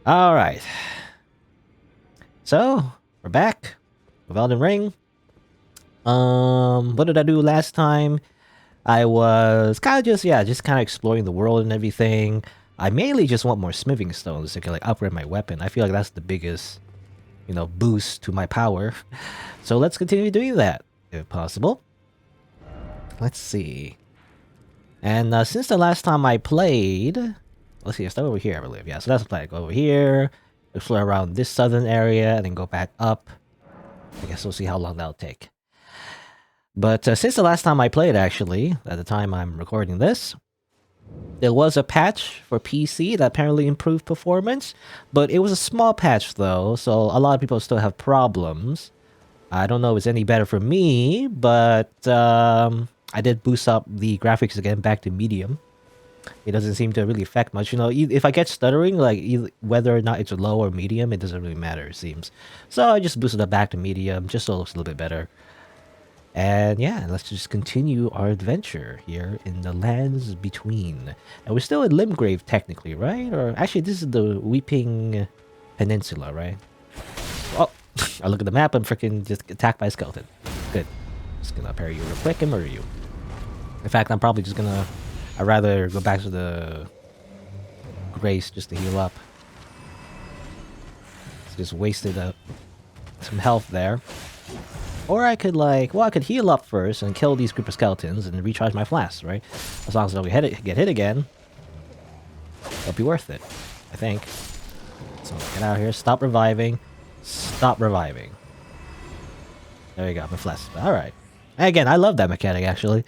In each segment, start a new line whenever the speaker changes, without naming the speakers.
All right. So we're back with Elden Ring. What did I do last time? I was kind of just kind of exploring the world and everything. I mainly just want more smithing stones to like upgrade my weapon. I feel like that's the biggest, boost to my power. So let's continue doing that if possible. Let's see. And since the last time I played, let's see, I start over here, I believe. Yeah, so that's the plan. Go over here, explore around this southern area, and then go back up. I guess we'll see how long that'll take. But since the last time I played, actually, at the time I'm recording this, there was a patch for PC that apparently improved performance, but it was a small patch though, so a lot of people still have problems. I don't know if it's any better for me, but I did boost up the graphics again back to medium. It doesn't seem to really affect much. If I get stuttering, like whether or not it's low or medium, it doesn't really matter, it seems. So I just boosted it back to medium, just so it looks a little bit better. And yeah, let's just continue our adventure here in the lands between. And we're still in Limgrave, technically, right? Or actually, this is the Weeping Peninsula, right? Oh, I look at the map, I'm freaking just attacked by a skeleton. Good. Just gonna parry you real quick and murder you. In fact, I'm probably just gonna... I'd rather go back to the Grace just to heal up. Just wasted some health there. Or I could I could heal up first and kill these group of skeletons and recharge my flasks, right? As long as I don't get hit again, it'll be worth it, I think. So get out of here, stop reviving, stop reviving. There you go, my flasks. All right. And again, I love that mechanic actually.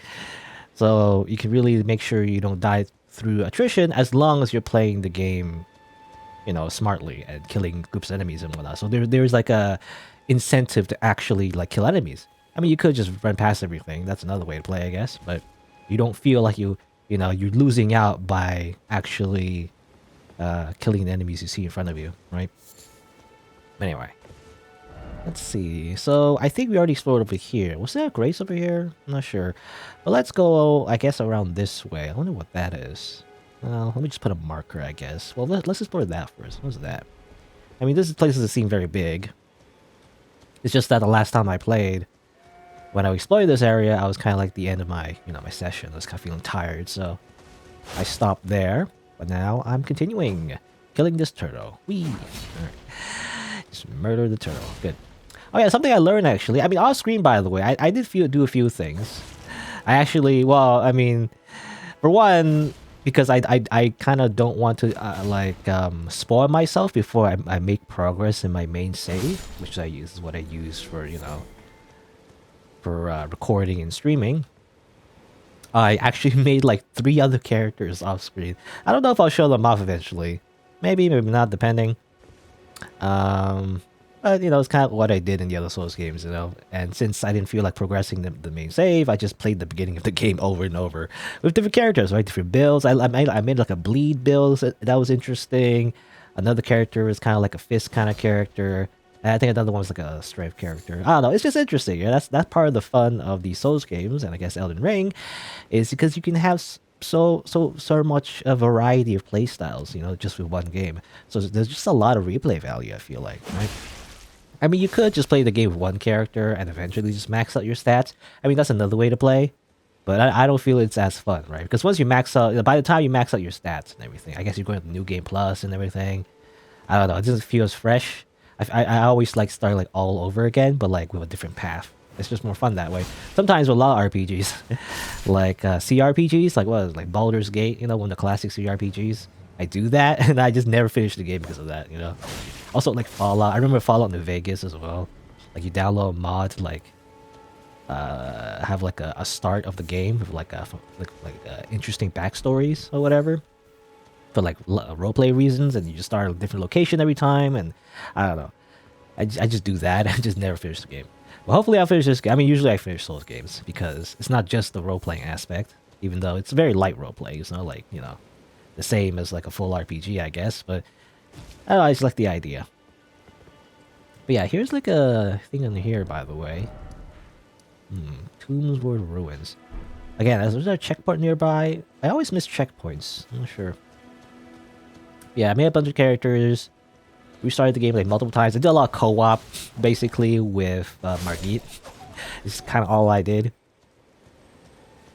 So you can really make sure you don't die through attrition as long as you're playing the game, smartly and killing groups of enemies and whatnot. So there's like a incentive to actually like kill enemies. I mean, you could just run past everything. That's another way to play, I guess. But you don't feel like you're losing out by actually killing the enemies you see in front of you, right? Anyway, let's see. So I think we already explored over here. Was there a Grace over here? I'm not sure. But let's go, I guess, around this way. I wonder what that is. Well, let me just put a marker, I guess. Well, let's explore that first. What's that? I mean, this place doesn't seem very big. It's just that the last time I played, when I explored this area, I was kind of like the end of my, my session. I was kind of feeling tired, so I stopped there. But now I'm continuing, killing this turtle. Whee! Right. Just murder the turtle. Good. Oh yeah, something I learned actually. I mean, off screen, by the way, I did do a few things. I actually, well, I mean, for one, because I kind of don't want to spoil myself before I make progress in my main save, which is what I use for recording and streaming. I actually made like 3 other characters off screen. I don't know if I'll show them off eventually. Maybe not, depending. But it's kind of what I did in the other Souls games, And since I didn't feel like progressing the main save, I just played the beginning of the game over and over with different characters, right? Different builds. I made like a bleed build that was interesting. Another character was kind of like a fist kind of character. And I think another one was like a strength character. I don't know. It's just interesting. Yeah, that's part of the fun of these Souls games, and I guess Elden Ring, is because you can have so much a variety of play styles, just with one game. So there's just a lot of replay value, I feel like, right? I mean, you could just play the game with one character and eventually just max out your stats. I mean, that's another way to play, but I don't feel it's as fun, right? Because once you max out, by the time you max out your stats and everything, I guess you're going to New Game Plus and everything. I don't know, it doesn't feel as fresh. I always like start like all over again, but like with a different path. It's just more fun that way. Sometimes with a lot of RPGs, like CRPGs, like Baldur's Gate, one of the classic CRPGs, I do that, and I just never finish the game because of that, Also, like Fallout. I remember Fallout New Vegas as well. Like, you download a mod to, like, have, like, a start of the game with, like, interesting backstories or whatever. For, like, roleplay reasons, and you just start at a different location every time, and I don't know. I just do that, and just never finish the game. Well, hopefully I'll finish this game. I mean, usually I finish Souls games, because it's not just the role-playing aspect, even though it's very light roleplay. It's not like, the same as, like, a full RPG, I guess, but I don't know, I just like the idea. But yeah, here's like a thing in here, by the way. Tombsward Ruins. Again, is there a checkpoint nearby? I always miss checkpoints. I'm not sure. Yeah, I made a bunch of characters. restarted the game like multiple times. I did a lot of co-op, basically, with Margit. It's kind of all I did.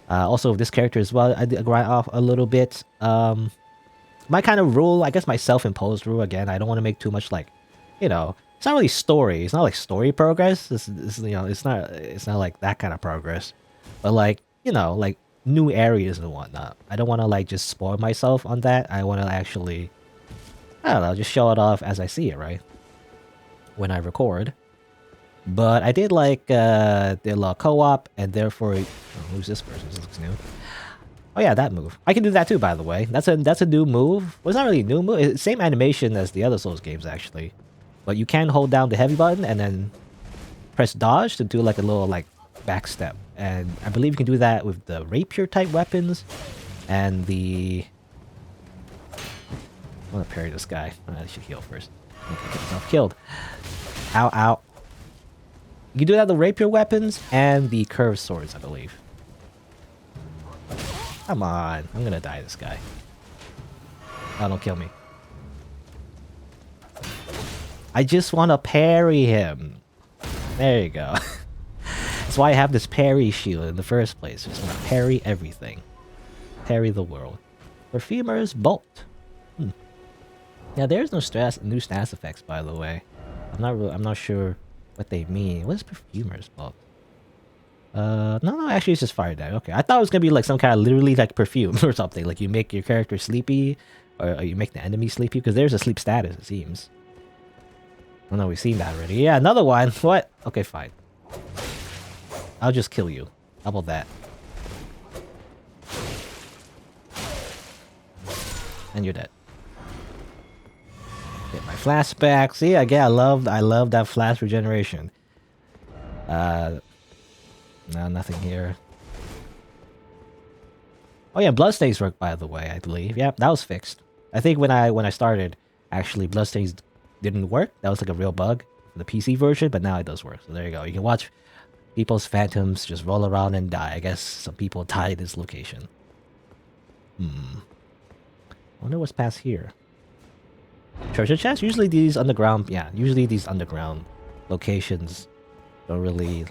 Also, with this character as well, I did grind off a little bit. My kind of rule, I guess my self-imposed rule, again, I don't want to make too much, like, you know, it's not really story. It's not like story progress. You know, it's not like that kind of progress. But like, you know, like new areas and whatnot. I don't want to like just spoil myself on that. I want to actually, I don't know, just show it off as I see it, right? When I record. But I did like, did a lot of co-op, and therefore, oh, who's this person? This looks new. Oh yeah, that move. I can do that too, by the way. That's a new move. Well, it's not really a new move. It's the same animation as the other Souls games, actually. But you can hold down the heavy button and then press dodge to do like a little like back step. And I believe you can do that with the rapier type weapons and the... I want to parry this guy. I should heal first. Okay, get myself killed. Ow, ow. You can do that with the rapier weapons and the curved swords, I believe. Come on. I'm gonna die this guy. Oh, don't kill me. I just want to parry him. There you go. That's why I have this parry shield in the first place. I just want to parry everything. Parry the world. Perfumer's Bolt. Yeah, there's no new stats effects, by the way. I'm not sure what they mean. What is Perfumer's Bolt? No, actually it's just fire damage. Okay, I thought it was gonna be like some kind of literally like perfume or something. Like you make your character sleepy, or you make the enemy sleepy, because there's a sleep status, it seems. Oh no, we've seen that already. Yeah, another one. What? Okay, fine. I'll just kill you. How about that? And you're dead. Get my flash back. See, again, I love that flash regeneration. No, nothing here. Oh yeah, bloodstains work, by the way, I believe. Yeah, that was fixed. I think when I started, actually, bloodstains didn't work. That was like a real bug for the PC version, but now it does work. So there you go. You can watch people's phantoms just roll around and die. I guess some people died at this location. I wonder what's past here. Treasure chest? Usually these underground locations don't really...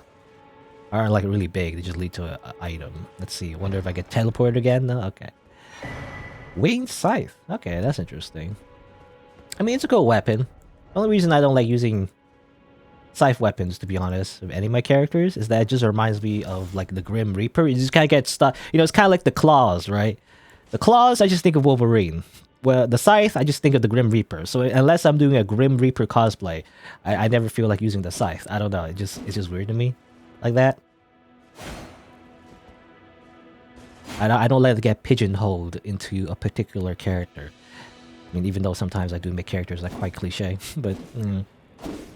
aren't like really big. They just lead to an item. Let's see. Wonder if I get teleported again? No? Okay. Winged Scythe. Okay, that's interesting. I mean, it's a cool weapon. The only reason I don't like using scythe weapons, to be honest, of any of my characters, is that it just reminds me of like the Grim Reaper. You just kind of get stuck. You know, it's kind of like the claws, right? The claws, I just think of Wolverine. Well, the scythe, I just think of the Grim Reaper. So unless I'm doing a Grim Reaper cosplay, I never feel like using the scythe. I don't know. It's just weird to me, like that. I don't let it get pigeonholed into a particular character. I mean, even though sometimes I do make characters like quite cliche, but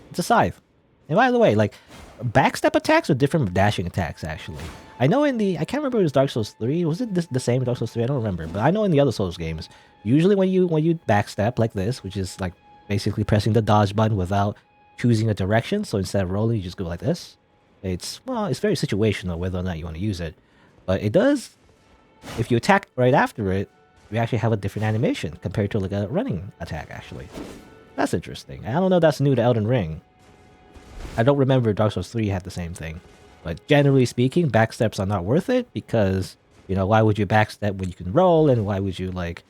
it's a scythe. And by the way, like backstep attacks are different from dashing attacks. Actually, I know in the I can't remember if it was Dark Souls 3. Was it the same Dark Souls 3? I don't remember, but I know in the other Souls games, usually when you backstep like this, which is like basically pressing the dodge button without choosing a direction, so instead of rolling, you just go like this. It's very situational whether or not you want to use it, but it does. If you attack right after it, we actually have a different animation compared to like a running attack. Actually, that's interesting. I don't know if that's new to Elden Ring. I don't remember Dark Souls 3 had the same thing, but generally speaking, backsteps are not worth it because, you know, why would you backstep when you can roll, and why would you like,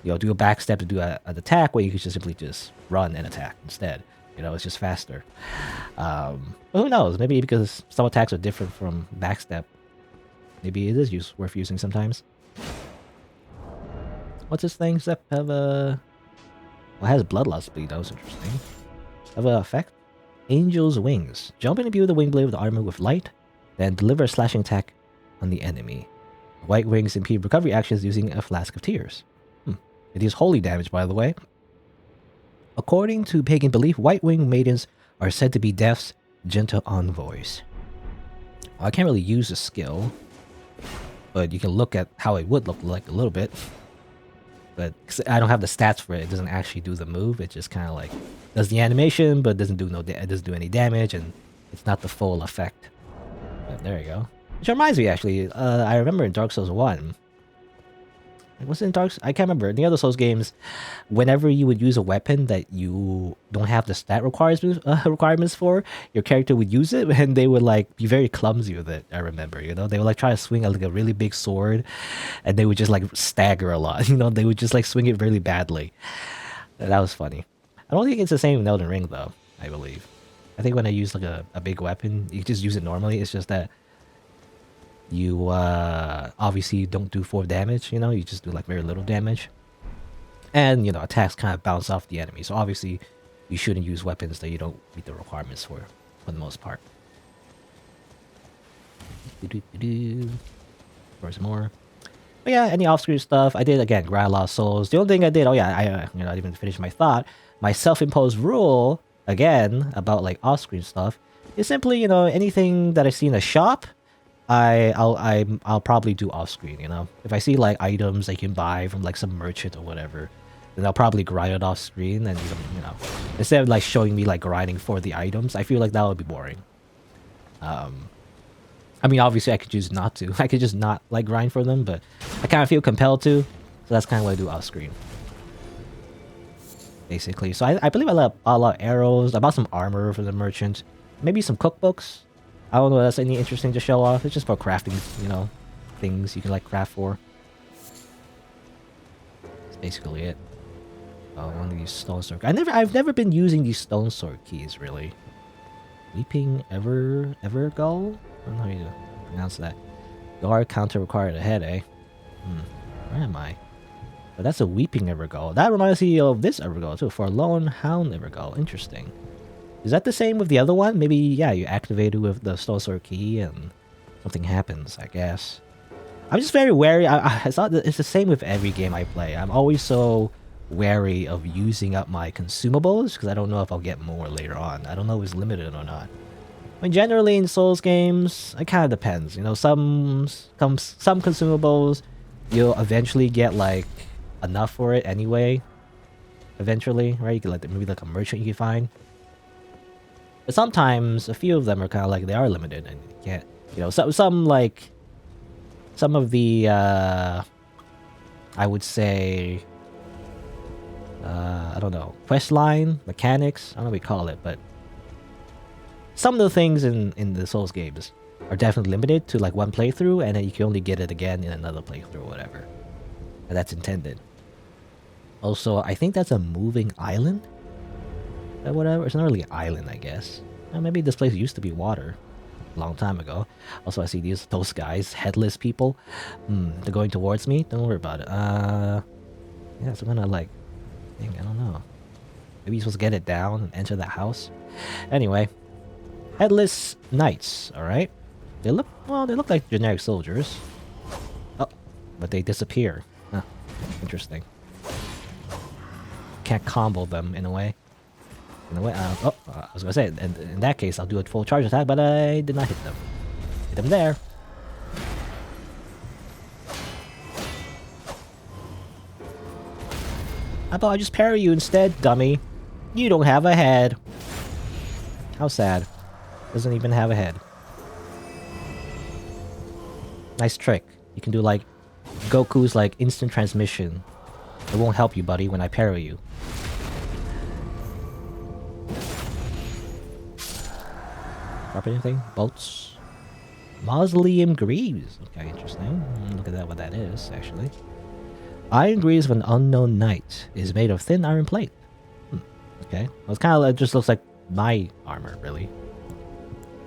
you know, do a backstep to do an attack where you could just simply just run and attack instead? You know, it's just faster. But who knows? Maybe because some attacks are different from backstep, maybe it is worth using sometimes. What's this thing? Does that have a... Well, it has bloodlust speed. That was interesting. Have an effect? Angel's Wings. Jump in and imbue the wing blade with the armor with light, then deliver a slashing attack on the enemy. White Wings impede recovery actions using a Flask of Tears. It is holy damage, by the way. According to pagan belief, White Wing maidens are said to be death's gentle envoys. Well, I can't really use the skill, but you can look at how it would look like a little bit. But I don't have the stats for it. It doesn't actually do the move. It just kind of like does the animation, but doesn't do any damage, and it's not the full effect. But there you go. Which reminds me, actually, I remember in Dark Souls 1, Was it in Dark? I can't remember. In the other Souls games, whenever you would use a weapon that you don't have the stat requirements for, your character would use it, and they would like be very clumsy with it. I remember, they would like try to swing like a really big sword, and they would just like stagger a lot. They would just like swing it really badly. That was funny. I don't think it's the same in Elden Ring though. I believe. I think when I use like a big weapon, you just use it normally. It's just that you obviously don't do 4 damage, you just do like very little damage. And, attacks kind of bounce off the enemy. So obviously you shouldn't use weapons that you don't meet the requirements for the most part. Where's more? But yeah, any off-screen stuff. I did, again, grind a lot of souls. The only thing I did, I didn't even finish my thought. My self-imposed rule, again, about like off-screen stuff, is simply, anything that I see in a shop, I'll probably do off screen, If I see like items I can buy from like some merchant or whatever, then I'll probably grind it off screen and instead of like showing me like grinding for the items, I feel like that would be boring. I mean, obviously I could choose not to. I could just not like grind for them, but I kind of feel compelled to, so that's kind of what I do off screen. Basically, so I believe I bought a lot of arrows. I bought some armor for the merchant, maybe some cookbooks. I don't know if that's any interesting to show off. It's just for crafting, things you can like craft for. That's basically it. Oh, one of these stone sword. I've never been using these stone sword keys really. Weeping Evergull? I don't know how you pronounce that. Guard counter required ahead, eh? Where am I? But that's a Weeping Evergull. That reminds me of this Evergull too. For a Lone Hound Evergull. Interesting. Is that the same with the other one? Maybe, yeah, you activate it with the Stone Sword key and something happens, I guess. I'm just very wary. I thought that it's the same with every game I play. I'm always so wary of using up my consumables because I don't know if I'll get more later on. I don't know if it's limited or not. I mean, generally in Souls games, it kind of depends. Some consumables, you'll eventually get like enough for it anyway. Eventually, right? You can like maybe like a merchant you can find. But sometimes a few of them are kind of like they are limited and you can't, some of the I would say I don't know, quest line mechanics, I don't know what we call it, but some of the things in the Souls games are definitely limited to like one playthrough, and then you can only get it again in another playthrough or whatever, and that's intended. Also, I think that's a moving island. Whatever, it's not really an island, I guess. Maybe this place used to be water a long time ago. Also, I see those guys, headless people. They're going towards me. Don't worry about it. Yeah, so I'm gonna like, I don't know. Maybe you're supposed to get it down and enter that house. Anyway, Headless Knights. All right, they look like generic soldiers. Oh, but they disappear. Huh. Interesting. Can't combo them in a way. I was gonna say, in that case, I'll do a full charge attack, but I did not hit them. Hit them there. How about I just parry you instead, dummy? You don't have a head. How sad. Doesn't even have a head. Nice trick. You can do like Goku's like instant transmission. It won't help you, buddy, when I parry you. Drop anything? Bolts. Mausoleum Greaves. Okay, interesting. Look at that, what that is, actually. Iron Greaves of an Unknown Knight is made of thin iron plate. Okay. Well, it's kind of like, it just looks like my armor, really.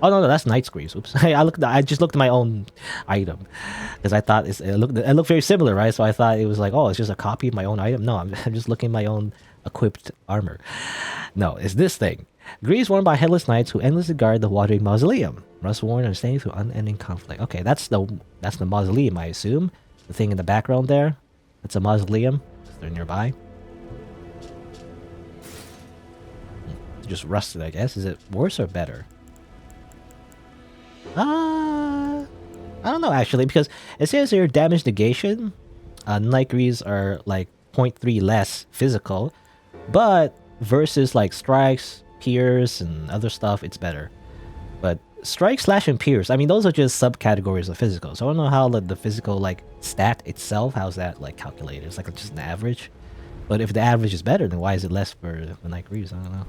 Oh no, that's Knight's Greaves. Oops. I just looked at my own item because I thought it looked very similar, right? So I thought it was like, oh, it's just a copy of my own item. No, I'm just looking at my own equipped armor. No, it's this thing. Greaves worn by Headless Knights who endlessly guard the Wandering Mausoleum. Rust worn and staying through unending conflict. Okay, that's the mausoleum, I assume. The thing in the background there. That's a mausoleum. They're nearby. Just rusted, I guess. Is it worse or better? I don't know actually, because it says here damage negation. Night Greaves are like 0.3 less physical, but versus like strikes, pierce, and other stuff, it's better. But Strike, slash, and pierce. I mean, those are just subcategories of physical. So I don't know how the physical like stat itself, how's that like calculated? It's like just an average. But if the average is better, then why is it less for the Night Greaves? I don't know.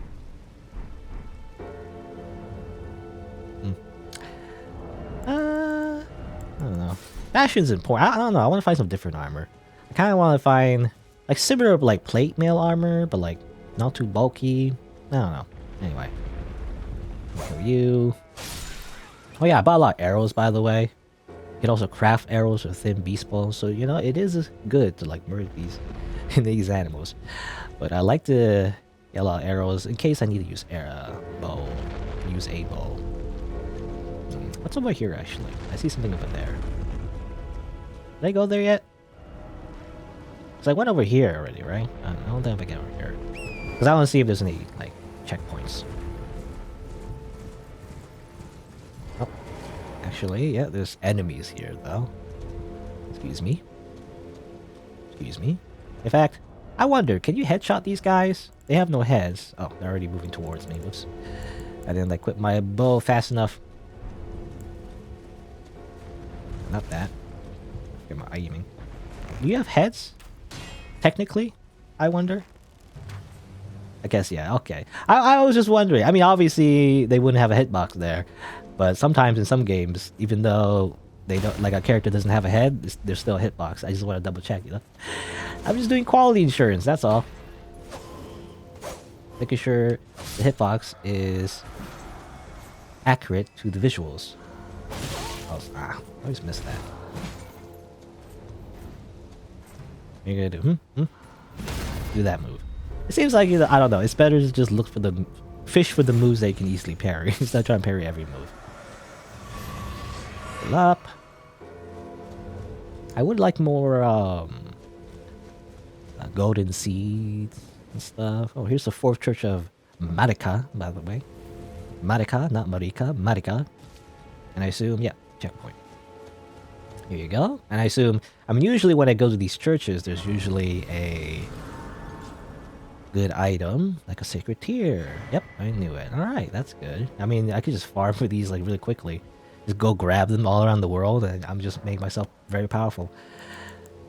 I don't know. Fashion's important. I don't know. I want to find some different armor. I kind of want to find like similar like plate mail armor, but like not too bulky. I don't know. Anyway, for you. Oh yeah, I bought a lot of arrows, by the way. You can also craft arrows with thin beast bones, so you know it is good to like murder these animals. But I like to get a lot of arrows in case I need to use bow. Use a bow. What's over here actually? I see something over there. Did I go there yet? So I went over here already, right? I don't think I get over here. Because I want to see if there's any like checkpoints. Oh, actually, yeah, there's enemies here though. Excuse me. Excuse me. In fact, I wonder, can you headshot these guys? They have no heads. Oh, they're already moving towards me. Whoops. I didn't like equip my bow fast enough. Not that. Get my aiming. Do you have heads? Technically, I wonder. I guess yeah. Okay. I was just wondering. I mean, obviously they wouldn't have a hitbox there, but sometimes in some games, even though they don't like a character doesn't have a head, there's still a hitbox. I just want to double check. You know, I'm just doing quality insurance. That's all. Making sure the hitbox is accurate to the visuals. I always miss that. You're gonna do that move. It seems like I don't know. It's better to just look for the fish for the moves they can easily parry instead of trying to parry every move. Pull up. I would like more golden seeds and stuff. Oh, here's the fourth church of Madika, by the way. Madika, not Marika, Madika. And I assume, yeah, checkpoint. Here you go. And I assume, I mean, usually when I go to these churches, there's usually a good item, like a sacred tear. Yep, I knew it. Alright, that's good. I mean, I could just farm for these like really quickly. Just go grab them all around the world, and I'm just making myself very powerful.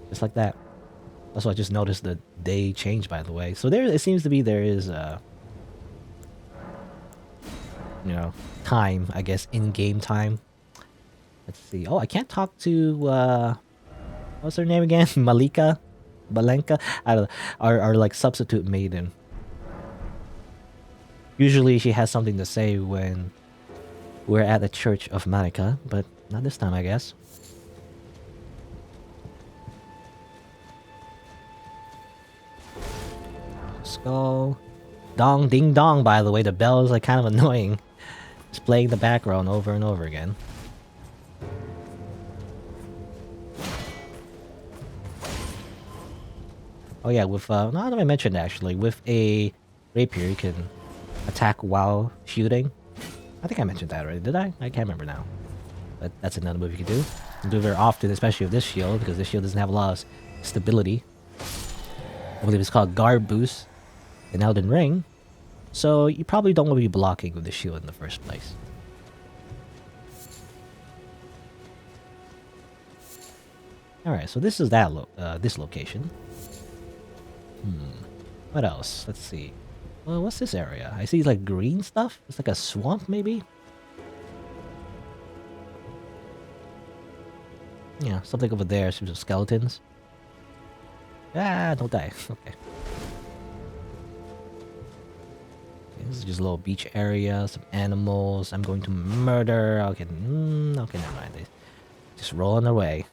Just like that. Also, I just noticed the day change, by the way. So there, it seems to be there is you know, time, I guess, in-game time. Let's see. Oh, I can't talk to, what's her name again? Malika? Balenka? I don't know. Our like, substitute maiden. Usually she has something to say when we're at the Church of Madika, but not this time, I guess. Skull. Dong, ding dong, by the way. The bell is like kind of annoying. It's playing the background over and over again. Oh yeah, with now that I mentioned actually, with a rapier you can attack while shooting. I think I mentioned that already, did I? I can't remember now. But that's another move you can do. You can do it very often, especially with this shield, because this shield doesn't have a lot of stability. I believe it's called guard boost in Elden Ring. So you probably don't want to be blocking with the shield in the first place. Alright, so this is that this location. What else? Let's see. Well, what's this area? I see like green stuff. It's like a swamp, maybe? Yeah, something over there. Some skeletons. Ah, don't die. Okay. This is just a little beach area, some animals. I'm going to murder. Okay, okay, never mind. They just roll on their way.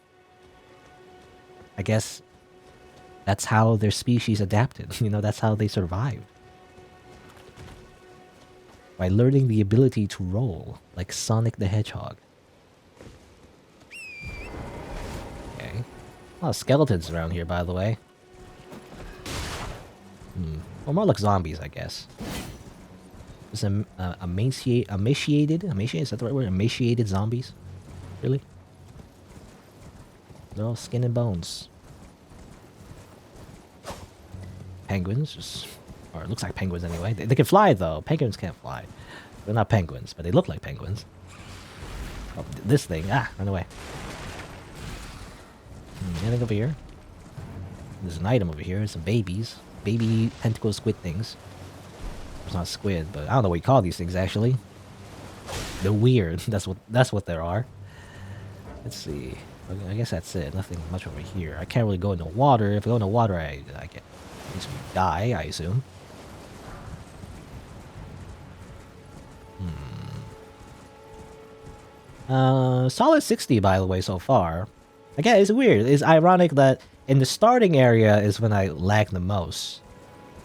I guess that's how their species adapted. You know, that's how they survived. By learning the ability to roll, like Sonic the Hedgehog. Okay. A lot of skeletons around here, by the way. Well, more like zombies, I guess. Some emaciated, is that the right word? Emaciated zombies? Really? They're all skin and bones. Penguins, just, or it looks like penguins anyway. They can fly though. Penguins can't fly. They're not penguins, but they look like penguins. Oh, this thing. Ah, run away. Anything over here? There's an item over here. Some babies. Baby tentacle squid things. It's not squid, but I don't know what you call these things actually. They're weird. That's what there are. Let's see. I guess that's it. Nothing much over here. I can't really go into water. If I go into water, I get just die, I assume. Solid 60 by the way so far. Again, it's weird. It's ironic that in the starting area is when I lag the most.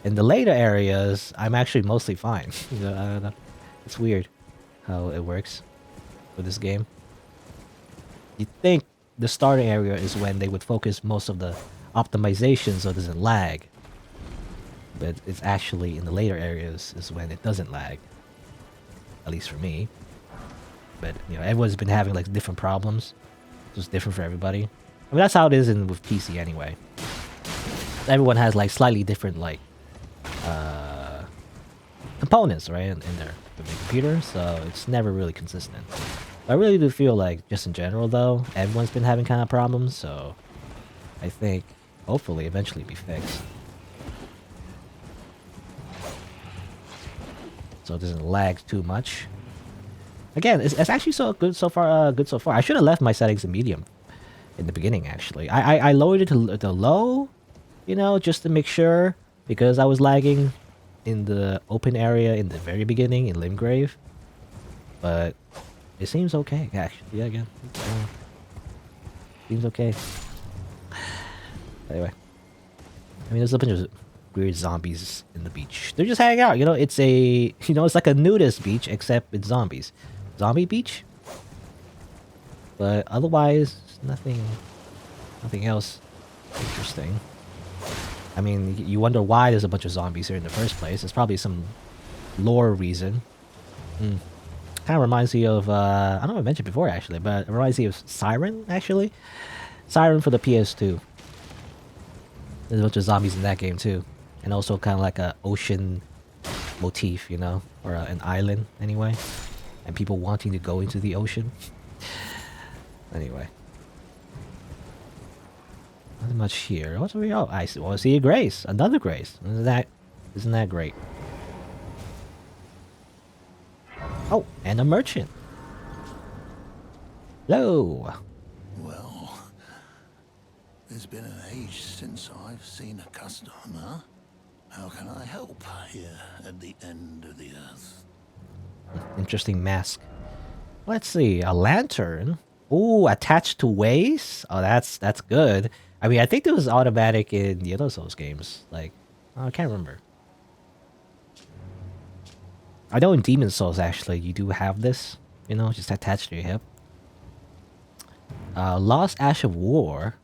In the later areas, I'm actually mostly fine. It's weird how it works with this game. You'd think the starting area is when they would focus most of the optimization so it doesn't lag. But it's actually in the later areas is when it doesn't lag. At least for me. But, you know, everyone's been having, like, different problems. So it's different for everybody. I mean, that's how it is with PC anyway. Everyone has, like, slightly different, like, components, right, in their computer. So it's never really consistent. I really do feel like, just in general, though, everyone's been having kind of problems. So I think, hopefully, eventually be fixed. So it doesn't lag too much. Again, it's actually so good so far. I should have left my settings in medium in the beginning. Actually, I lowered it to low, you know, just to make sure because I was lagging in the open area in the very beginning in Limgrave. But it seems okay. Actually, yeah, again, seems okay. Anyway, I mean, there's a bunch of weird zombies in the beach. They're just hanging out. You know, it's it's like a nudist beach except it's zombies. Zombie beach, but otherwise nothing else interesting. I mean, you wonder why there's a bunch of zombies here in the first place. It's probably some lore reason. Kind of reminds me of I don't know if I mentioned before actually, but it reminds me of Siren actually. Siren for the PS2. There's a bunch of zombies in that game too, and also kind of like a ocean motif, you know, or an island anyway. And people wanting to go into the ocean. Anyway. Nothing much here. What's over here? Oh, I want to see a Grace. Another Grace. Isn't that great? Oh, and a merchant. Hello.
Well, it's been an age since I've seen a customer. How can I help here at the end of the earth?
Interesting mask. Let's see, a lantern. Ooh, attached to waist. Oh, that's good. I mean, I think it was automatic in the other Souls games. Like, I can't remember. I know in Demon Souls actually, you do have this. You know, just attached to your hip. Lost Ash of War.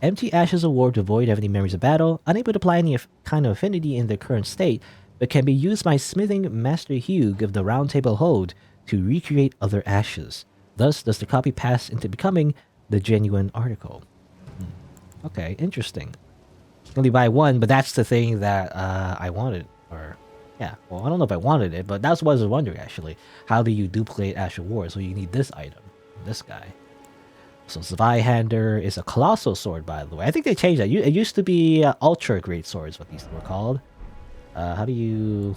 Empty Ashes of War devoid of any memories of battle, unable to apply any kind of affinity in their current state, but can be used by smithing Master Hugh of the Round Table Hold to recreate other ashes. Thus does the copy pass into becoming the genuine article. Okay, interesting. Only buy one, but that's the thing that I wanted. Or, yeah, well, I don't know if I wanted it, but that's what I was wondering actually. How do you duplicate Ash of War? So you need this item, this guy. So Zweihander is a colossal sword, by the way. I think they changed that. It used to be ultra great swords, what these were called. How do you...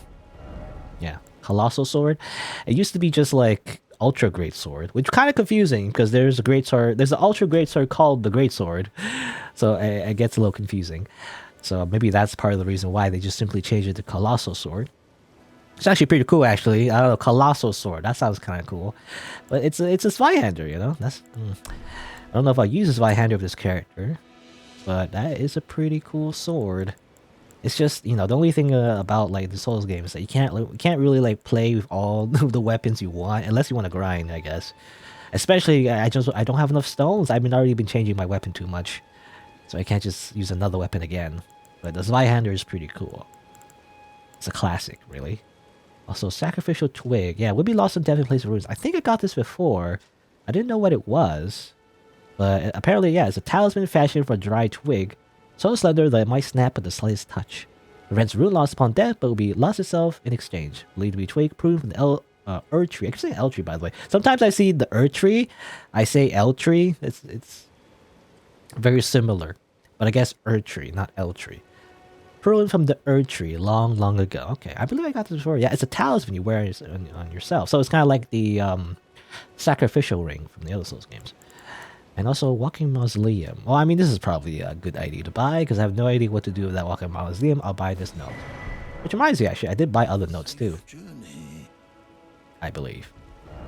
Yeah, colossal sword. It used to be just like ultra great sword, which kind of confusing because there's a great sword. There's an ultra great sword called the great sword, so it gets a little confusing. So maybe that's part of the reason why they just simply changed it to colossal sword. It's actually pretty cool, actually. I don't know, colossal sword. That sounds kind of cool, but it's a Zweihander, you know. That's I don't know if I'll use a Zweihander of this character, but that is a pretty cool sword. It's just, you know, the only thing about like the Souls games is that you can't really like play with all the weapons you want unless you want to grind, I guess. Especially, I don't have enough stones. I've already been changing my weapon too much, so I can't just use another weapon again. But the Zweihander is pretty cool. It's a classic, really. Also, Sacrificial Twig. Yeah, would be lost in Death in Place of Ruins. I think I got this before. I didn't know what it was, but apparently, yeah, it's a talisman fashioned from a dry twig. So slender that it might snap at the slightest touch. Prevents rune loss upon death, but will be lost itself in exchange. Believed to be twig proof from the Erdtree. I keep saying Erdtree, by the way. Sometimes I see the Erdtree, I say Erdtree. It's very similar, but I guess Erdtree, not Erdtree. Prune from the Erdtree long, long ago. Okay, I believe I got this before. Yeah, it's a talisman you wear on yourself. So it's kind of like the sacrificial ring from the other Souls games. And also Walking Mausoleum. Well, I mean, this is probably a good idea to buy because I have no idea what to do with that Walking Mausoleum. I'll buy this note. Which reminds me, actually, I did buy other notes too. I believe.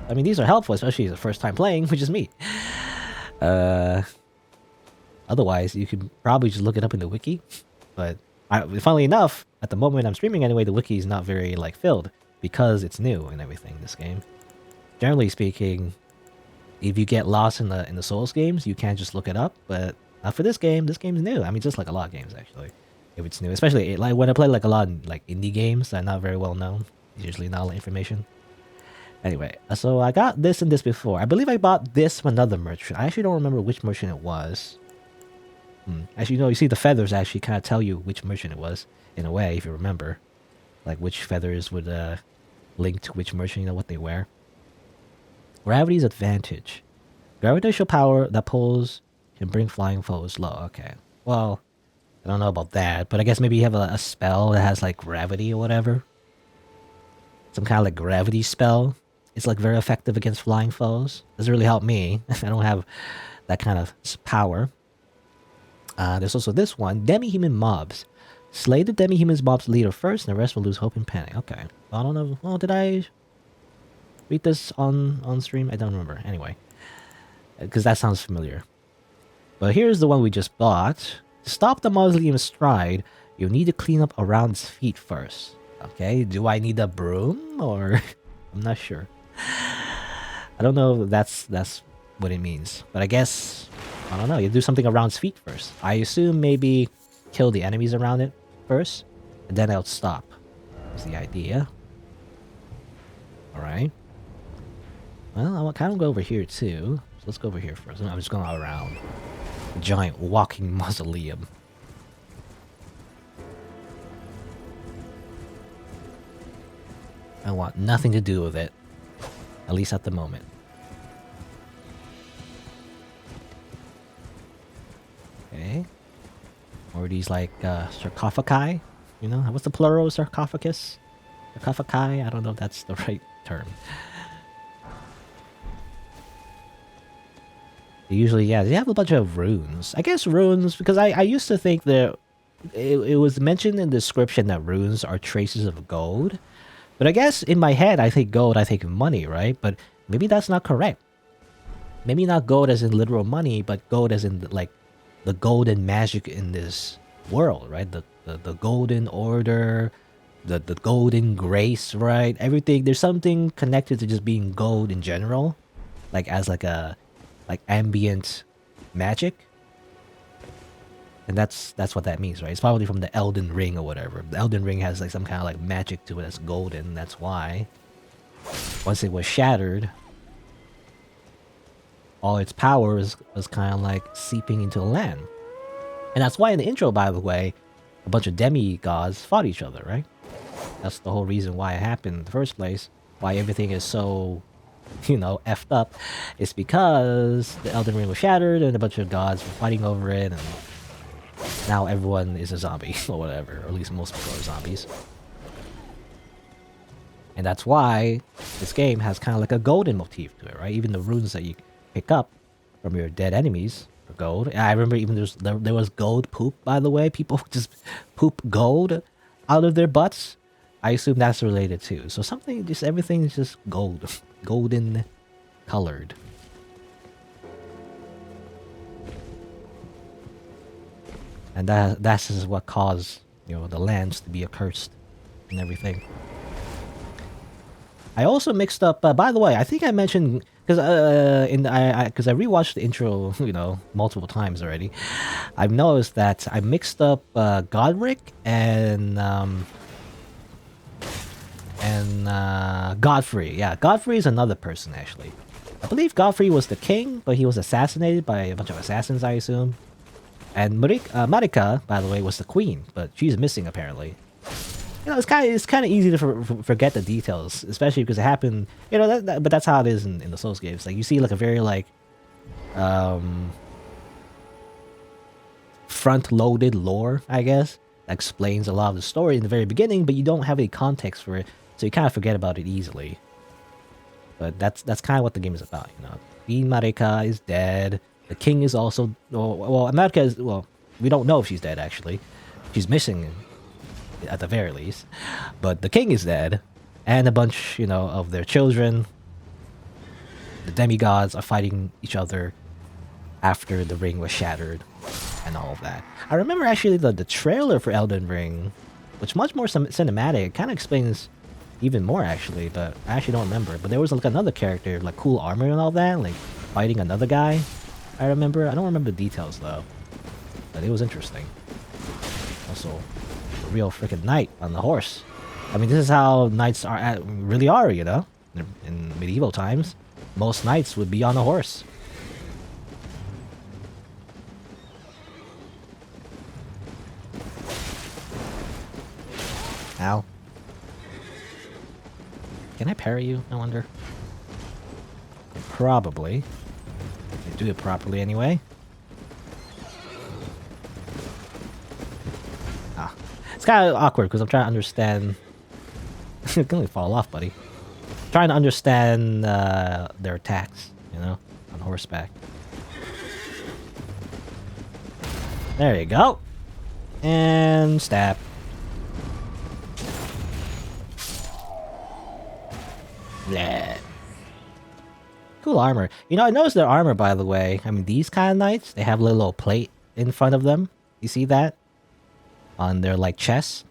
I mean, these are helpful, especially the first time playing, which is me. Otherwise, you could probably just look it up in the wiki. But funnily enough, at the moment I'm streaming anyway, the wiki is not very like filled because it's new and everything. This game, generally speaking, if you get lost in the Souls games, you can't just look it up. But not for this game. This game's new. I mean, just like a lot of games actually. If it's new, especially like when I play like a lot of like indie games that are not very well known, there's usually not a lot of information. Anyway, so I got this and this before. I believe I bought this from another merchant. I actually don't remember which merchant it was. Actually, you see the feathers actually kind of tell you which merchant it was, in a way, if you remember. Like which feathers would link to which merchant, what they wear. Gravity's advantage. Gravitational power that pulls can bring flying foes low. Okay. Well, I don't know about that, but I guess maybe you have a spell that has like gravity or whatever. Some kind of like gravity spell. It's like very effective against flying foes. Doesn't really help me. I don't have that kind of power. There's also this one, demi-human mobs. Slay the demi-human mobs leader first, and the rest will lose hope and panic. Okay. Well, I don't know. Well, did I read this on stream? I don't remember. Anyway, because that sounds familiar. But here's the one we just bought. To stop the mausoleum stride, you'll need to clean up around its feet first. Okay. Do I need a broom or? I'm not sure. I don't know if that's what it means, but I guess. I don't know, you do something around its feet first. I assume maybe kill the enemies around it first, and then it'll stop. That's the idea. Alright. Well, I'll kind of go over here too. So let's go over here first. I'm just going around. A giant walking mausoleum. I want nothing to do with it. At least at the moment. Okay. Or these like sarcophagi, what's the plural of sarcophagus? Sarcophagi? I don't know if that's the right term. They usually, yeah, they have a bunch of runes. I guess runes, because I used to think that it was mentioned in the description that runes are traces of gold. But I guess in my head, I think gold, I think money, right? But maybe that's not correct. Maybe not gold as in literal money, but gold as in like the golden magic in this world, right? The golden order, the golden grace, right? Everything, there's something connected to just being gold in general, like as like a ambient magic. And that's what that means, right? It's probably from the Elden Ring or whatever. The Elden Ring has like some kind of like magic to it that's golden. That's why once it was shattered, all its power was kind of like seeping into the land. And that's why in the intro, by the way, a bunch of demigods fought each other, right? That's the whole reason why it happened in the first place. Why everything is so, effed up. It's because the Elden Ring was shattered and a bunch of gods were fighting over it, and now everyone is a zombie or whatever. Or at least most people are zombies. And that's why this game has kind of like a golden motif to it, right? Even the runes that you pick up from your dead enemies are gold. And I remember even there was gold poop, by the way. People just poop gold out of their butts. I assume that's related too. So everything is just gold. Golden colored. And that's just what caused, the lands to be accursed and everything. I also mixed up, by the way, I think I mentioned, because I rewatched the intro, multiple times already. I've noticed that I mixed up Godric and Godfrey. Yeah, Godfrey is another person actually. I believe Godfrey was the king, but he was assassinated by a bunch of assassins, I assume. And Marika, by the way, was the queen, but she's missing apparently. You know, it's kind of easy to forget the details, especially because it happened. You know, but that's how it is in the Souls games. Like you see like a very like front-loaded lore, I guess, that explains a lot of the story in the very beginning, but you don't have any context for it, so you kind of forget about it easily. But that's kind of what the game is about, you know. Queen Marika is dead. The king is also well, Marika is we don't know if she's dead actually. She's missing at the very least. But the king is dead, and a bunch, you know, of their children. The demigods are fighting each other after the ring was shattered and all of that. I remember actually the trailer for Elden Ring, which much more cinematic. It kind of explains even more actually, but I actually don't remember. But there was like another character, like cool armor and all that, like fighting another guy. I remember. I don't remember the details though, but it was interesting. Also, a real freaking knight on the horse. I mean, this is how knights really are, you know. In medieval times, most knights would be on a horse. Ow. Can I parry you, I wonder? Probably. I do it properly anyway. Ah. It's kind of awkward because I'm trying to understand... You're gonna fall off, buddy. Trying to understand their attacks, you know, on horseback. There you go. And stab. Yeah. Cool armor. You know, I noticed their armor, by the way. I mean, these kind of knights, they have a little plate in front of them. You see that? On their, like, chests.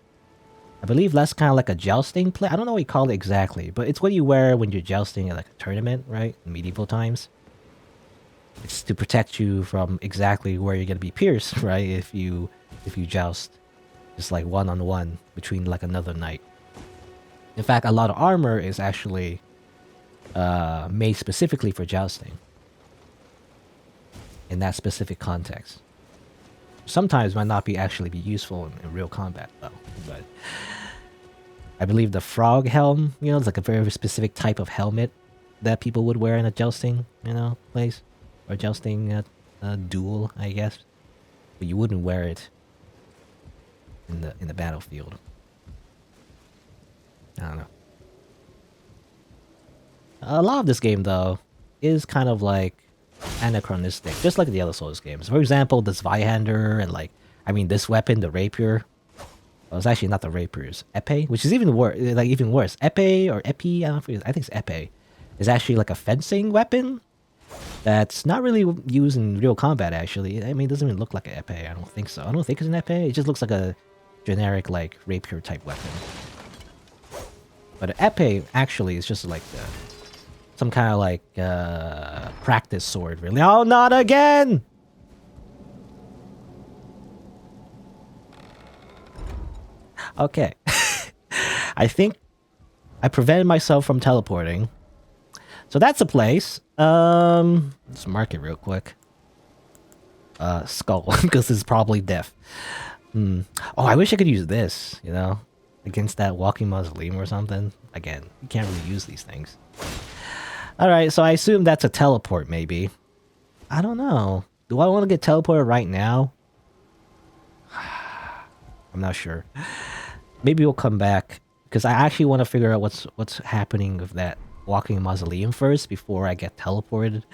I believe that's kind of like a jousting plate. I don't know what you call it exactly, but it's what you wear when you're jousting at, like, a tournament, right? In medieval times. It's to protect you from exactly where you're gonna be pierced, right? If you joust. Just, like, one-on-one between, like, another knight. In fact, a lot of armor is actually made specifically for jousting. In that specific context. Sometimes might not be actually be useful in real combat though. But I believe the frog helm, you know, it's like a very specific type of helmet that people would wear in a jousting, you know, place. Or jousting duel, I guess. But you wouldn't wear it in the battlefield. I don't know. A lot of this game, though, is kind of like anachronistic, just like the other Souls games. For example, the Zweihander and like, I mean, this weapon, the rapier. Well, it's actually not the rapier, it's epee, which is even worse. Like even worse, epee or epi. I think it's epee. Is actually like a fencing weapon that's not really used in real combat. Actually, I mean, it doesn't even look like an epee. I don't think so. I don't think it's an epee. It just looks like a generic like rapier type weapon. But an epee actually is just like some kind of like practice sword, really. Oh, not again! Okay. I think I prevented myself from teleporting. So that's a place. Let's mark it real quick. Skull, because it's probably death. Oh, I wish I could use this, you know? Against that walking mausoleum or something. Again, you can't really use these things. Alright, so I assume that's a teleport, maybe. I don't know. Do I want to get teleported right now? I'm not sure. Maybe we'll come back. Because I actually want to figure out what's happening with that walking mausoleum first before I get teleported.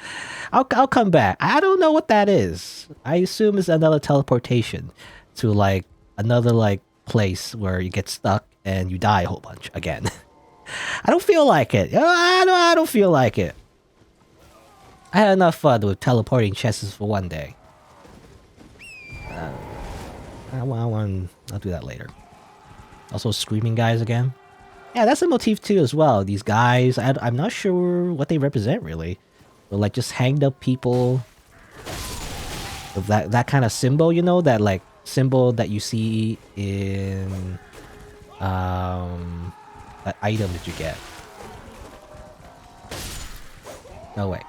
I'll come back. I don't know what that is. I assume it's another teleportation to like another like place where you get stuck and you die a whole bunch again. I don't feel like it. I don't feel like it. I had enough fun with teleporting chests for one day. I'll do that later. Also, screaming guys again. Yeah, that's a motif too as well. These guys, I'm not sure what they represent really. But like just hanged up people with that kind of symbol, you know, that like symbol that you see in that item that you get. No way.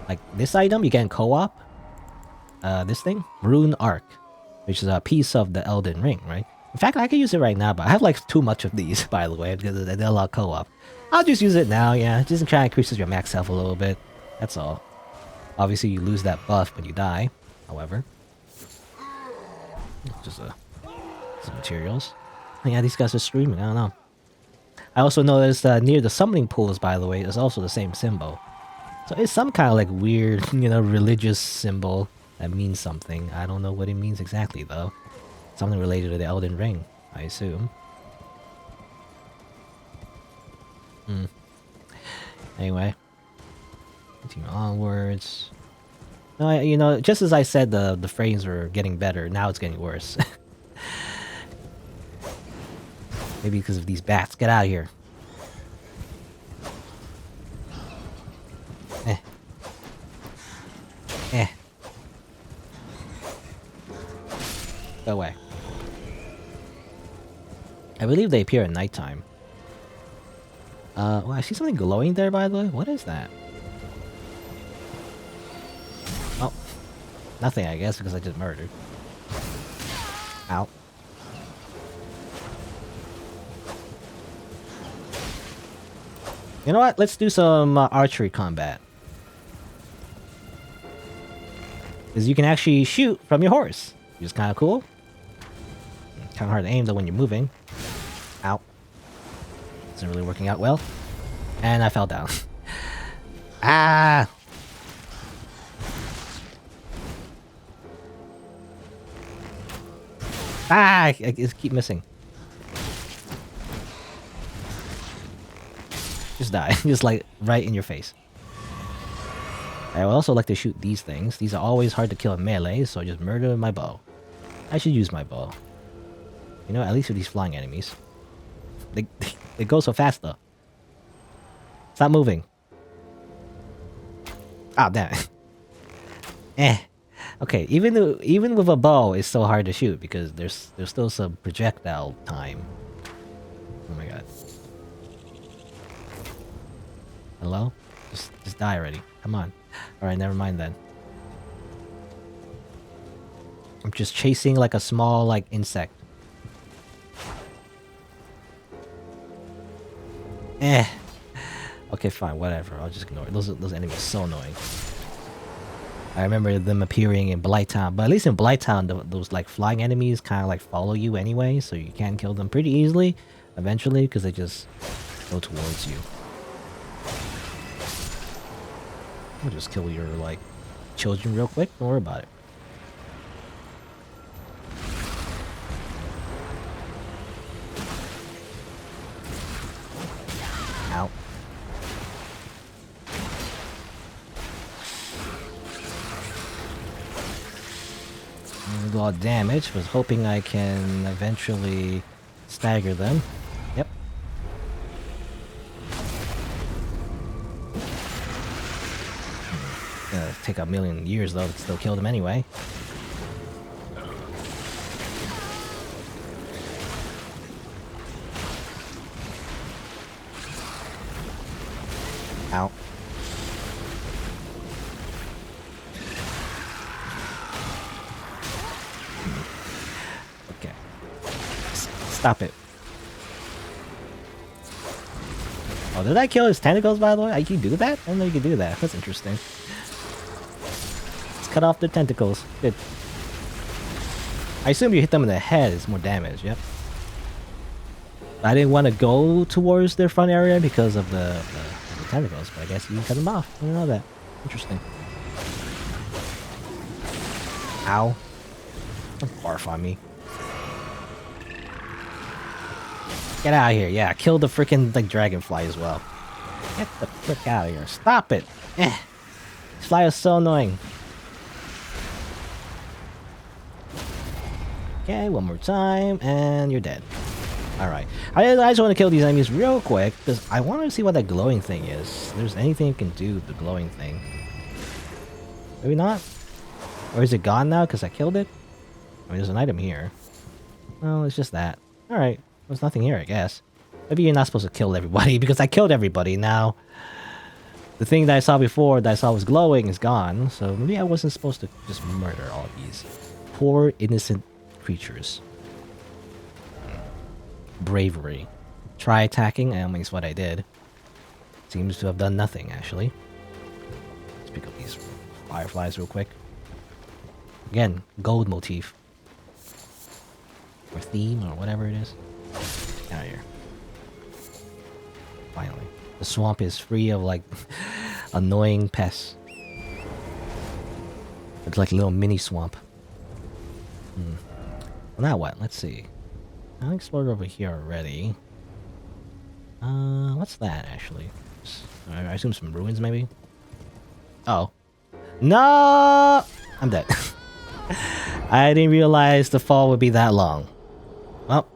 Like this item you get in co-op. This thing, Rune Arc, which is a piece of the Elden Ring, right? In fact, I can use it right now, but I have like too much of these, by the way, because they allow co-op. I'll just use it now, yeah. Just to try and increases your max health a little bit. That's all. Obviously, you lose that buff when you die, however. Just some materials. Oh, yeah, these guys are streaming, I don't know. I also noticed near the summoning pools, by the way, is also the same symbol. So it's some kind of like weird, you know, religious symbol that means something. I don't know what it means exactly, though. Something related to the Elden Ring, I assume. Anyway. Continue onwards. No, you know, just as I said the frames were getting better, now it's getting worse. Maybe because of these bats. Get out of here. Eh. Eh. Go away. I believe they appear at nighttime. Well, I see something glowing there, by the way. What is that? Oh. Nothing, I guess, because I just murdered. Ow. You know what? Let's do some archery combat. Because you can actually shoot from your horse. Which is kind of cool. Kind of hard to aim though when you're moving. Ow. Isn't really working out well. And I fell down. Ah! Ah! I just keep missing. Just die. Just like right in your face. I would also like to shoot these things. These are always hard to kill in melee, so I just murder with my bow. I should use my bow. You know, at least with these flying enemies. They go so fast though. Stop moving. Ah, damn it. Eh. Okay, even with a bow, it's so hard to shoot because there's still some projectile time. Oh my god. Hello? Just die already. Come on. Alright, never mind then. I'm just chasing like a small like insect. Eh. Okay, fine, whatever. I'll just ignore it. Those enemies are so annoying. I remember them appearing in Blighttown, but at least in Blighttown, those like flying enemies kind of like follow you anyway, so you can kill them pretty easily, eventually, because they just go towards you. I'll just kill your like children real quick. Don't worry about it. Ow. A lot of damage. Was hoping I can eventually stagger them. Yep. Gonna take a million years though to still kill them anyway. Ow. Okay. Stop it. Oh, did I kill his tentacles, by the way? I can do that? I didn't know you could do that. That's interesting. Let's cut off their tentacles. Good. I assume you hit them in the head, it's more damage, yep. I didn't want to go towards their front area because of the tentacles, but I guess you can cut them off. I didn't know that. Interesting. Ow. Don't barf on me. Get out of here. Yeah, kill the freaking like dragonfly as well. Get the frick out of here. Stop it. Eh. This fly is so annoying. Okay, one more time, and you're dead. Alright. I just want to kill these enemies real quick, because I want to see what that glowing thing is. If there's anything you can do with the glowing thing. Maybe not? Or is it gone now because I killed it? I mean, there's an item here. No, it's just that. Alright. There's nothing here, I guess. Maybe you're not supposed to kill everybody, because I killed everybody now. The thing that I saw before that I saw was glowing is gone, so maybe I wasn't supposed to just murder all these poor, innocent creatures. bravery. Try attacking, and it's what I did. Seems to have done nothing, actually. Let's pick up these fireflies real quick. Again, gold motif. Or theme, or whatever it is. Get out of here. Finally. The swamp is free of, like, annoying pests. It's like a little mini swamp. Well, now what? Let's see. I explored over here already. What's that, actually? I assume some ruins, maybe? Oh. No! I'm dead. I didn't realize the fall would be that long. Well.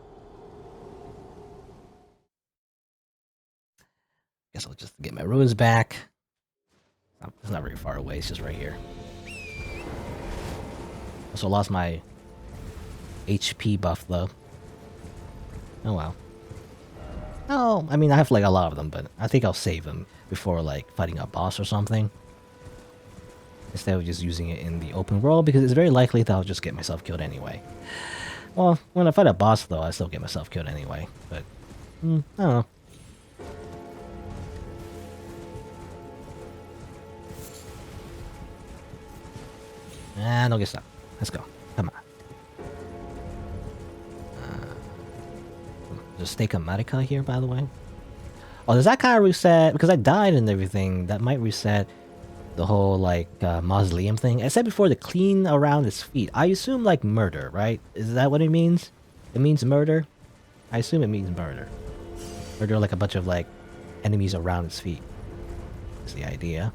Guess I'll just get my ruins back. It's not very far away, it's just right here. Also lost my HP buff, though. Oh well. Oh, I mean, I have like a lot of them, but I think I'll save them before like fighting a boss or something. Instead of just using it in the open world, because it's very likely that I'll just get myself killed anyway. Well, when I fight a boss, though, I still get myself killed anyway. But, I don't know. Ah, don't get stuck. Let's go. Come on. There's a stake of Madika here, by the way. Oh, does that kind of reset? Because I died and everything. That might reset the whole, like, mausoleum thing. I said before, the clean around his feet. I assume, like, murder, right? Is that what it means? It means murder? I assume it means murder. Murder, like, a bunch of, like, enemies around his feet. That's the idea.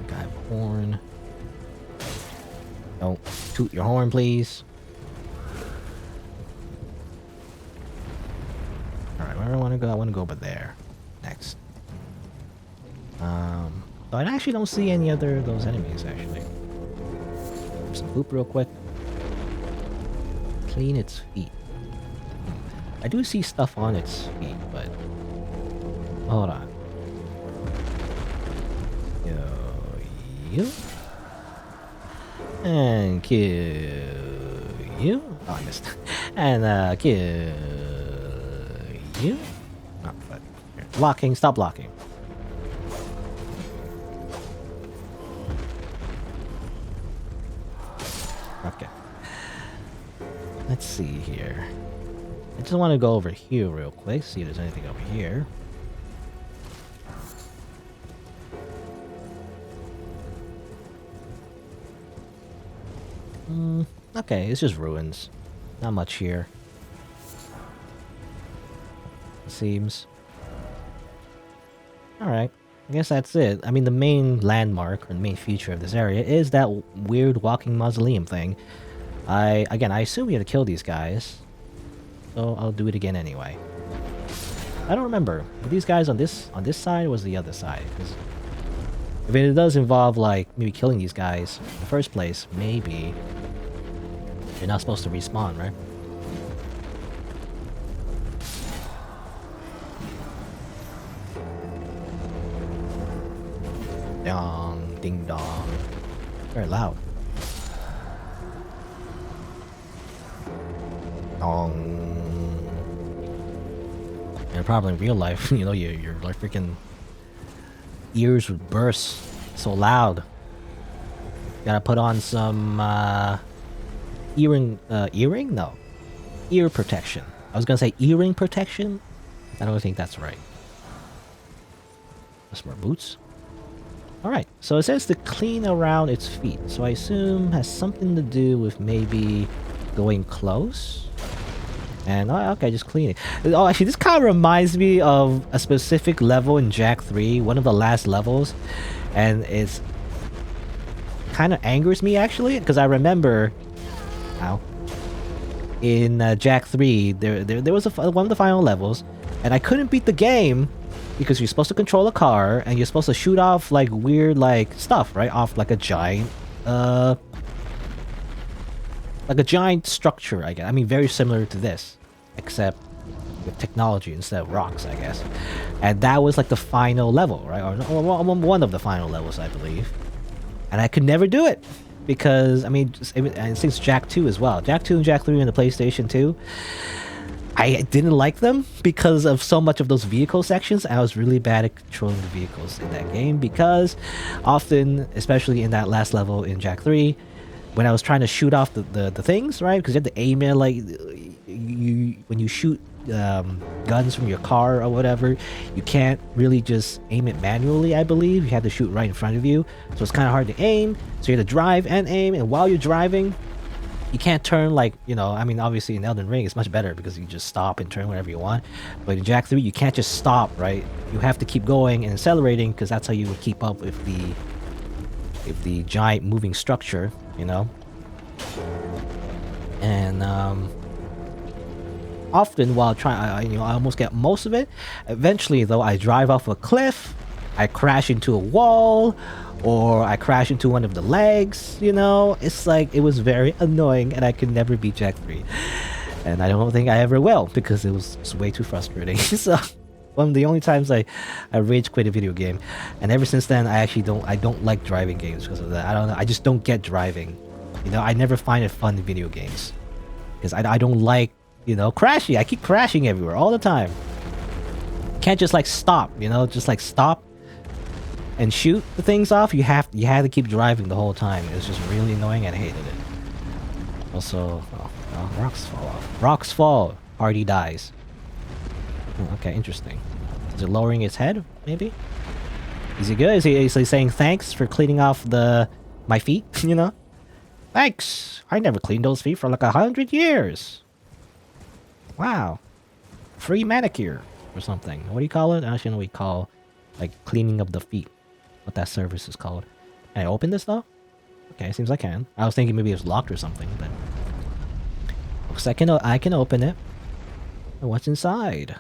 Guy have a horn. Don't toot your horn, please. Alright, where do I want to go? I want to go over there. Next. So I actually don't see any other of those enemies, actually. Grab some poop real quick. Clean its feet. I do see stuff on its feet, but... Hold on. You? And kill you? Oh, I missed. And kill you? Oh, but here. Blocking, stop blocking. Okay. Let's see here. I just want to go over here real quick, see if there's anything over here. Okay, it's just ruins. Not much here. It seems. Alright. I guess that's it. I mean, the main landmark, or the main feature of this area is that weird walking mausoleum thing. Again, I assume we have to kill these guys. So I'll do it again anyway. I don't remember. Were these guys on this side or was the other side? 'Cause if it does involve, like, maybe killing these guys in the first place, maybe you're not supposed to respawn, right? Dong, ding dong. Very loud. Dong. And probably in real life, you know, your like freaking ears would burst so loud. Gotta put on some earring. No, ear protection. I was gonna say earring protection. I don't think that's right. Some more boots. Alright, so it says to clean around its feet. So I assume has something to do with maybe going close. And, oh, okay, just clean it. Oh, actually, this kind of reminds me of a specific level in Jak 3, one of the last levels. And it's kind of angers me, actually, because I remember... Ow. In Jak 3, there was one of the final levels, and I couldn't beat the game because you're supposed to control a car, and you're supposed to shoot off, like, weird, like, stuff, right? Off, like, a giant, like a giant structure, I guess. I mean, very similar to this, except with technology instead of rocks, I guess. And that was, like, the final level, right? Or one of the final levels, I believe. And I could never do it. because I mean, and since Jack 2 as well, Jack 2 and Jack 3 on the PlayStation 2, I didn't like them because of so much of those vehicle sections. I was really bad at controlling the vehicles in that game because often, especially in that last level in Jack 3, when I was trying to shoot off the things, right? Because you have to aim it like when you shoot guns from your car or whatever, you can't really just aim it manually, I believe. You have to shoot right in front of you. So it's kind of hard to aim. So you have to drive and aim. And while you're driving, you can't turn like, I mean, obviously in Elden Ring, it's much better because you just stop and turn whenever you want. But in Jack 3, you can't just stop, right? You have to keep going and accelerating because that's how you would keep up with the giant moving structure, And often while trying, I almost get most of it. Eventually, though, I drive off a cliff, I crash into a wall, or I crash into one of the legs, It's like, it was very annoying, and I could never beat Jack 3. And I don't think I ever will, because it was way too frustrating. So, one of the only times I rage quit a video game. And ever since then, I don't like driving games because of that. I don't know, I just don't get driving. I never find it fun in video games. Because I don't like, crashing. I keep crashing everywhere, all the time. Can't just, like, stop, just, like, stop and shoot the things off. You had to keep driving the whole time. It was just really annoying and I hated it. Also, rocks fall off. Rocks fall. Party dies. Okay, interesting. Is it lowering its head, maybe? Is he good? Is he saying thanks for cleaning off my feet, Thanks! I never cleaned those feet for like 100 years! Wow. Free manicure or something. What do you call it? I actually know what you call, like, cleaning of the feet. What that service is called. Can I open this, though? Okay, seems I can. I was thinking maybe it was locked or something, but... looks like I can open it. And what's inside?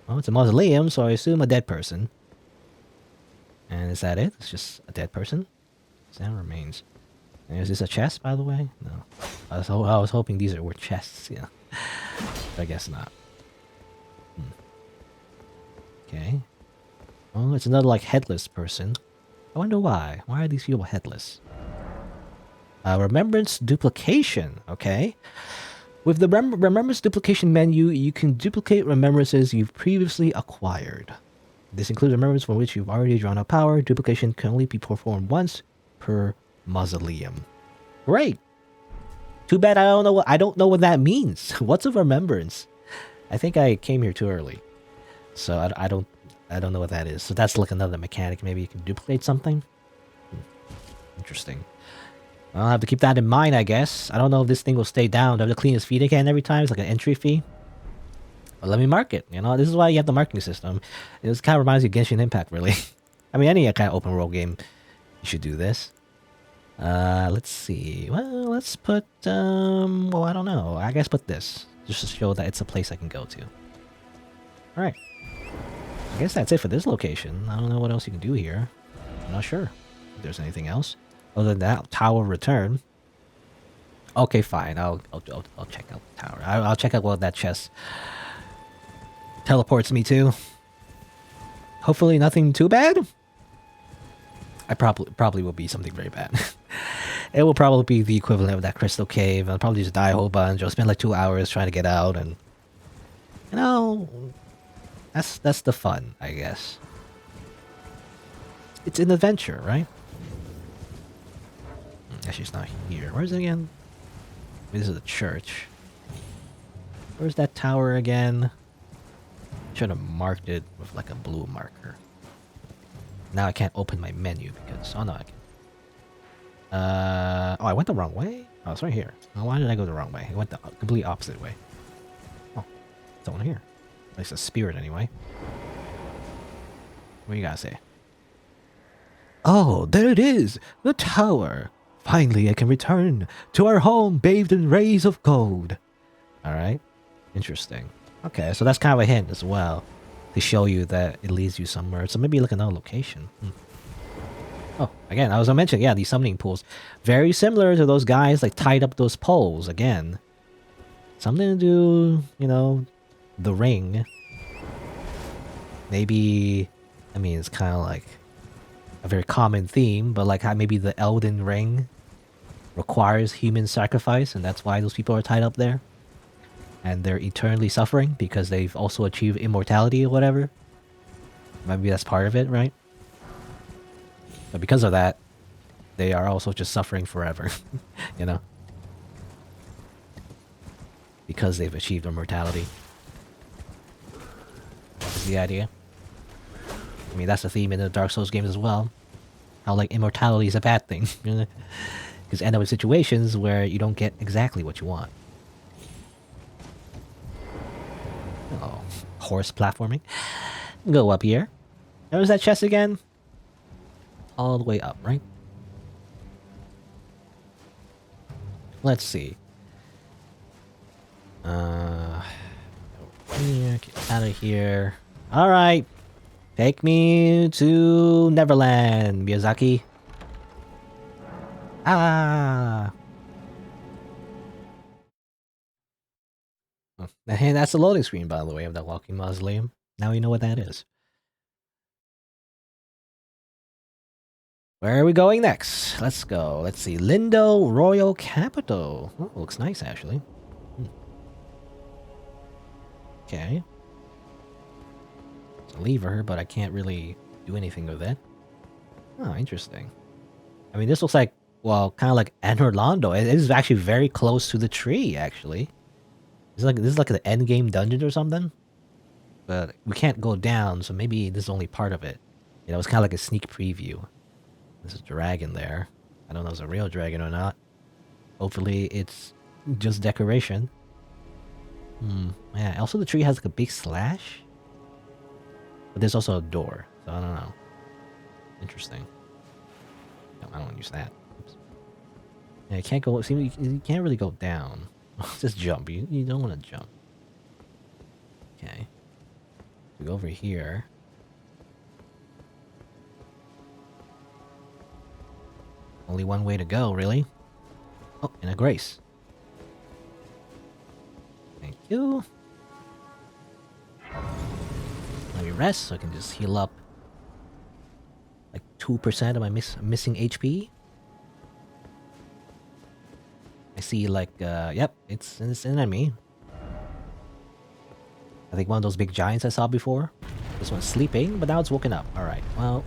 Well, it's a mausoleum, so I assume a dead person. And is that it? It's just a dead person? Sound remains. And is this a chest, by the way? No. I was hoping these were chests, yeah. But I guess not. Okay. Oh, it's another, like, headless person. I wonder why. Why are these people headless? Remembrance Duplication, okay. With the Remembrance Duplication menu, you can duplicate remembrances you've previously acquired. This includes remembrance for which you've already drawn up power. Duplication can only be performed once per mausoleum. Great. Too bad I don't know what that means. What's a remembrance? I think I came here too early, so I don't know what that is. So that's like another mechanic. Maybe you can duplicate something. Interesting. I'll have to keep that in mind, I guess. I don't know if this thing will stay down. Do I have to clean his feet again every time? It's like an entry fee. But let me mark it. This is why you have the marking system. It kind of reminds you of Genshin Impact, really. I mean, any kind of open world game, you should do this. Let's see. Well, let's put, well, I don't know. I guess put this. Just to show that it's a place I can go to. Alright. I guess that's it for this location. I don't know what else you can do here. I'm not sure if there's anything else. Other than that, tower return. Okay, fine. I'll check out the tower. I'll check out what that chest teleports me to. Hopefully nothing too bad. I probably will be something very bad. It will probably be the equivalent of that crystal cave. I'll probably just die a whole bunch. I'll spend like 2 hours trying to get out, and that's the fun, I guess. It's an adventure, right? Actually, it's not here. Where is it again? This is a church. Where's that tower again? Should have marked it with like a blue marker. Now I can't open my menu because... oh no, I can. Oh, I went the wrong way? Oh, it's right here. Oh, why did I go the wrong way? I went the complete opposite way. Oh, it's over here. At least a spirit anyway. What do you gotta say? Oh, there it is! The tower! Finally, I can return to our home bathed in rays of gold. Alright. Interesting. Okay, so that's kind of a hint as well. To show you that it leads you somewhere. So maybe look at another location. Oh, again, I was gonna mention, yeah, these summoning pools. Very similar to those guys like tied up those poles again. Something to do, the ring. Maybe, I mean, it's kind of like a very common theme, but like how maybe the Elden Ring requires human sacrifice, and that's why those people are tied up there. And they're eternally suffering because they've also achieved immortality or whatever. Maybe that's part of it, right? But because of that, they are also just suffering forever, you know? Because they've achieved immortality. Is the idea. I mean, that's the theme in the Dark Souls games as well. How, like, immortality is a bad thing. Because end up in situations where you don't get exactly what you want. Oh, horse platforming. Go up here. Where's that chest again? All the way up, right? Let's see. Here, get out of here. Alright. Take me to Neverland, Miyazaki. Ah! Oh, and that's the loading screen, by the way, of the Walking Mausoleum. Now you know what that is. Where are we going next? Let's go. Let's see. Lindo Royal Capital. Oh, looks nice, actually. Okay. It's a lever, but I can't really do anything with it. Oh, interesting. I mean, this looks like, well, kind of like Anor Londo. It is actually very close to the tree, actually. This is like the end game dungeon or something. But we can't go down, so maybe this is only part of it. You know, it's kind of like a sneak preview. There's a dragon there. I don't know if it's a real dragon or not. Hopefully it's just decoration. Yeah, also the tree has like a big slash. But there's also a door, so I don't know. Interesting. No, I don't want to use that. Oops. Yeah, you can't go... See, you can't really go down. Just jump. You don't want to jump. Okay. We go over here. Only one way to go, really. Oh, and a grace. Thank you. Let me rest so I can just heal up like 2% of my missing HP. I see like, yep, it's an enemy. I think one of those big giants I saw before. This one's sleeping, but now it's woken up. Alright, well,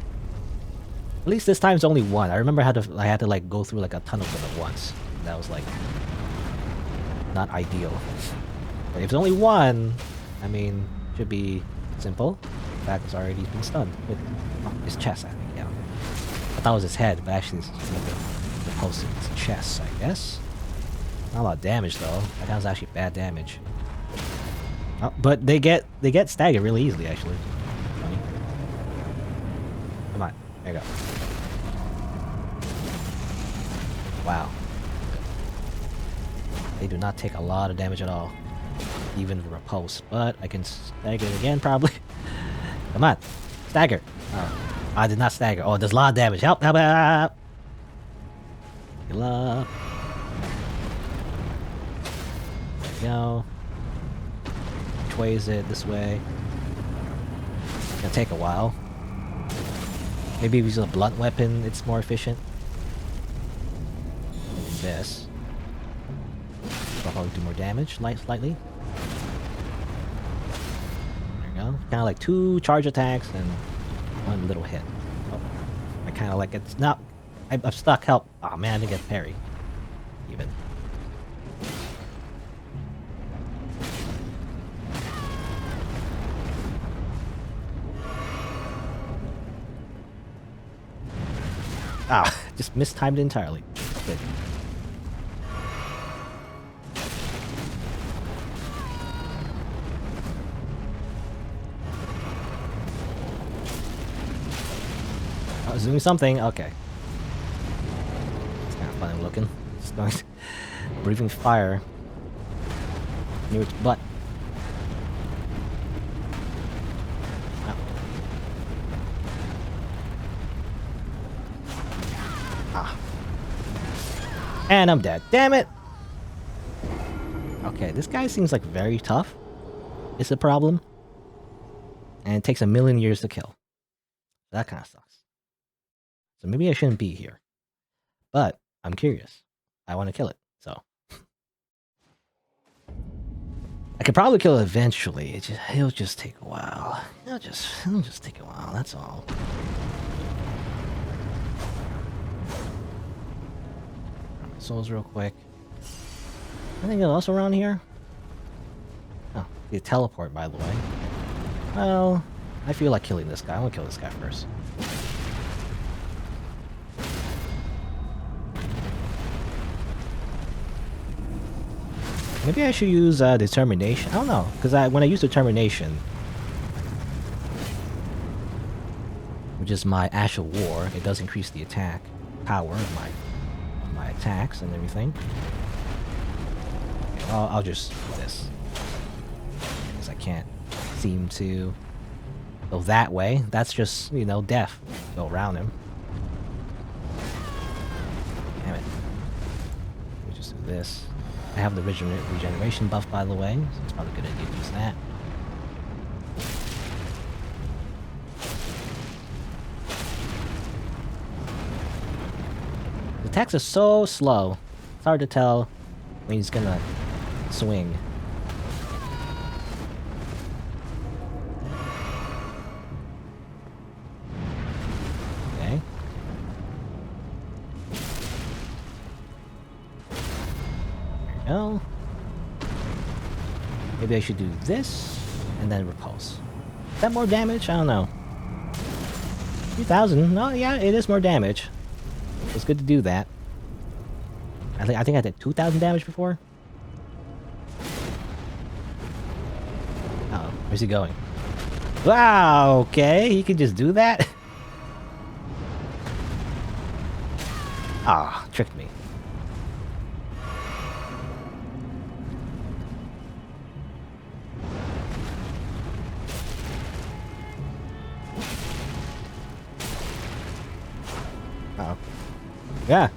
at least this time it's only one. I remember I had to like go through like a ton of them at once. That was like not ideal. But if it's only one, I mean, should be simple. In fact, it's already been stunned with his chest, I think, yeah. I thought it was his head, but actually it's like the post of his chest, I guess. Not a lot of damage though. That was actually bad damage. Oh, but they get staggered really easily, actually. Funny. Come on, there you go. Wow. They do not take a lot of damage at all. Even the repulse. But I can stagger it again, probably. Come on. Stagger. Oh, I did not stagger. Oh, there's a lot of damage. Help, help, help. Heal up. There we go. Which way is it? This way. It's gonna take a while. Maybe if you use a blunt weapon, it's more efficient. This. I'll probably do more damage, slightly. There you go. Kind of like 2 charge attacks and 1 little hit. Oh, I kind of like it's not. I'm stuck. Help! Oh man, I didn't get parry. Even. Ah, just mistimed it entirely. Good. Oh, it's doing something. Okay. It's kind of funny looking. Just going, breathing fire near its butt. Oh. Ah. And I'm dead. Damn it! Okay, this guy seems like very tough. It's a problem. And it takes 1,000,000 years to kill. That kind of sucks. So maybe I shouldn't be here. But I'm curious. I want to kill it. So I could probably kill it eventually. It'll just take a while. It'll just take a while. That's all. Souls real quick. Anything else around here? Oh, the teleport, by the way. Well, I feel like killing this guy. I want to kill this guy first. Maybe I should use determination. I don't know, because when I use determination, which is my Ash of War, it does increase the attack power of my attacks and everything. Okay, I'll just do this because I can't seem to go that way. That's just, you know, death. Go around him. Damn it. Let me just do this. I have the regeneration buff, by the way, so it's probably a good idea to use that. The attacks are so slow. It's hard to tell when he's gonna swing. Okay. There we go. Maybe I should do this and then repulse. Is that more damage? I don't know. 3,000. No, yeah, it is more damage. It's good to do that. I think I did 2,000 damage before. Uh-oh, where's he going? Wow, okay, he could just do that? Ah, tricked me. Uh-oh. Yeah.